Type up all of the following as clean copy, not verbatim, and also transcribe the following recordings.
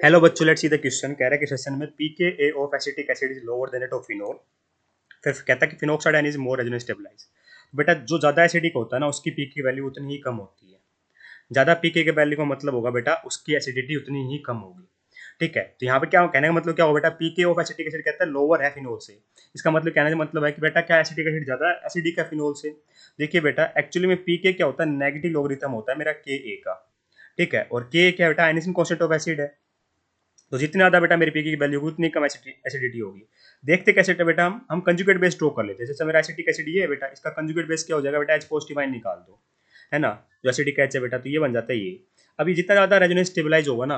Hello बच्चों, let's see the question. कह रहा है कि सेशन में pKa of acetic acid is lower than that of phenol. फिर कहता है कि phenoxide ion is more resonance stabilize. बेटा जो ज्यादा एसिडिक होता है ना उसकी पीक की वैल्यू उतनी ही कम होती है। ज्यादा पीके के वैल्यू का मतलब होगा बेटा उसकी एसिडिटी उतनी ही कम होगी। ठीक है, तो यहाँ पे क्या कहने का मतलब क्या होगा बेटा, पीके ऑफ एसिटिक एसिड कहता है लोअर है फिनोल से। इसका मतलब कहने का मतलब है कि बेटा क्या एसिटिक एसिड ज्यादा एसिडिक है फिनोल से। देखिए बेटा, एक्चुअली में पीके क्या होता है, नेगेटिव लॉगरिथम होता है मेरा के ए का। ठीक है, और के क्या बेटा, आयनिसन कांस्टेंट ऑफ एसिड है। तो जितनी ज़्यादा बेटा मेरी पीके की वैल्यू होगी उतनी कम एसिडिटी होगी। देखते कैसे है बेटा, हम कंजुगेट बेस ड्रॉ कर लेते हैं। जैसे मेरा एसिटिक एसिड ये है बेटा, इसका कंजुगेट बेस क्या हो जाएगा बेटा, एच पॉजिटिव आयन निकाल दो, है ना। जो एसिडिक एच है बेटा, तो ये बन जाता है ये। अभी जितना ज़्यादा रेजोनेंस स्टेबलाइज होगा ना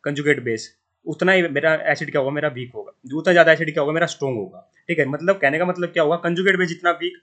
कंजुगेट बेस, उतना ही मेरा एसिड क्या होगा, मेरा वीक होगा। उतना ज़्यादा एसिड क्या होगा, मेरा स्ट्रॉन्ग होगा। ठीक है, मतलब कहने का मतलब क्या होगा, कंजुगेट बेस जितना वीक,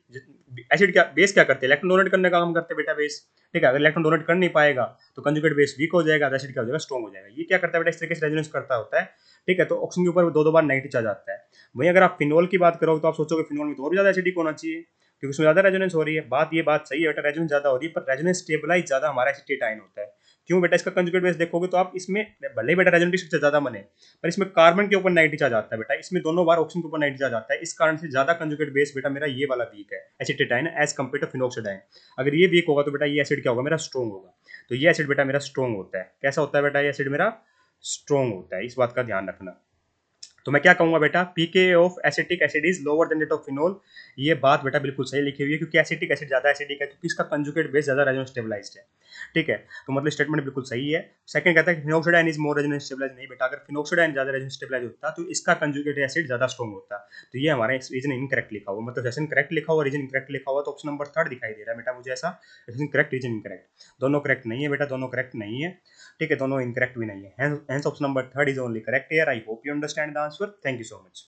एसिड क्या बेस क्या करते हैं, इलेक्ट्रॉन डोनेट करने का काम करते हैं बेटा बेस। ठीक है, अगर इलेक्ट्रॉन डोनेट कर नहीं पाएगा तो कंजुगेट बेस वीक हो जाएगा, एसिड क्या हो जाएगा, स्ट्रॉन्ग हो जाएगा। ये क्या करता है बेटा, इस तरीके से रेजोनेंस करता होता है। ठीक है, तो ऑक्सीजन के ऊपर दो दो बार नेगेटिव चार्ज आता है। वहीं अगर आप फिनोल की बात करोगे तो आप सोचोगे फिनोल में तो और भी ज्यादा एसिडिक होना चाहिए, क्योंकि उसमें ज्यादा रेजोनेंस हो रही है। बात सही है बेटा, रेजोनेंस ज्यादा हो रही है, पर रेजोनेंस स्टेबलाइज ज्यादा हमारा एसिटेट आयन होता है। क्यों बेटा, इसका कंजुगेट बेस देखोगे तो आप इसमें भले ही बेटा रेजोनेंस स्ट्रक्चर ज्यादा बने, पर इसमें कार्बन के ऊपर नेगेटिव चार्ज आता है बेटा, इसमें दोनों बार ऑक्सीजन के ऊपर नेगेटिव चार्ज आता है। इस कारण से ज्यादा कंजुगेट बेस बेटा मेरा ये वाला वीक है, acetate ion as compare to phenoxide ion. अगर ये वीक होगा तो बेटा ये एसिड क्या होगा, मेरा स्ट्रॉन्ग होगा। तो ये एसिड बेटा मेरा स्ट्रॉन्ग होता है। कैसा होता है बेटा, ये एसिड मेरा स्ट्रॉन्ग होता है, इस बात का ध्यान रखना। तो मैं क्या कहूंगा बेटा, pK of acetic acid is lower than that of phenol. ये बात बेटा बिल्कुल सही लिखी हुई है, क्योंकि एसिटिक एसिड ज्यादा एसिडिक है, क्योंकि इसका कंजुगेट बेस ज्यादा रेजोनेंस स्टेबलाइज्ड है। ठीक है, तो मतलब स्टेटमेंट बिल्कुल सही है। सेकंड कहता है कि phenoxide ion is more resonance stabilize. नहीं बेटा, अगर फिनोक्साइड आयन ज्यादा रेजोनेंस स्टेबलाइज होता तो इसका कंजुगेट एसिड ज्यादा स्ट्रॉन्ग होता। तो ये हमारा रीजन इनकरेक्ट लिखा हुआ, मतलब सेशन करेक्ट लिखा हुआ, रीजन इनकरेक्ट लिखा हुआ, तो ऑप्शन नंबर थर्ड दिखाई दे रहा है बेटा मुझे ऐसा। रीजन करेक्ट, रीजन इनकरेक्ट, दोनों करेक्ट नहीं है बेटा, दोनों करेक्ट नहीं है। ठीक है, दोनों इनकरेक्ट भी नहीं है, hence option number third is only correct here. I hope you understand the answer. Thank you so much.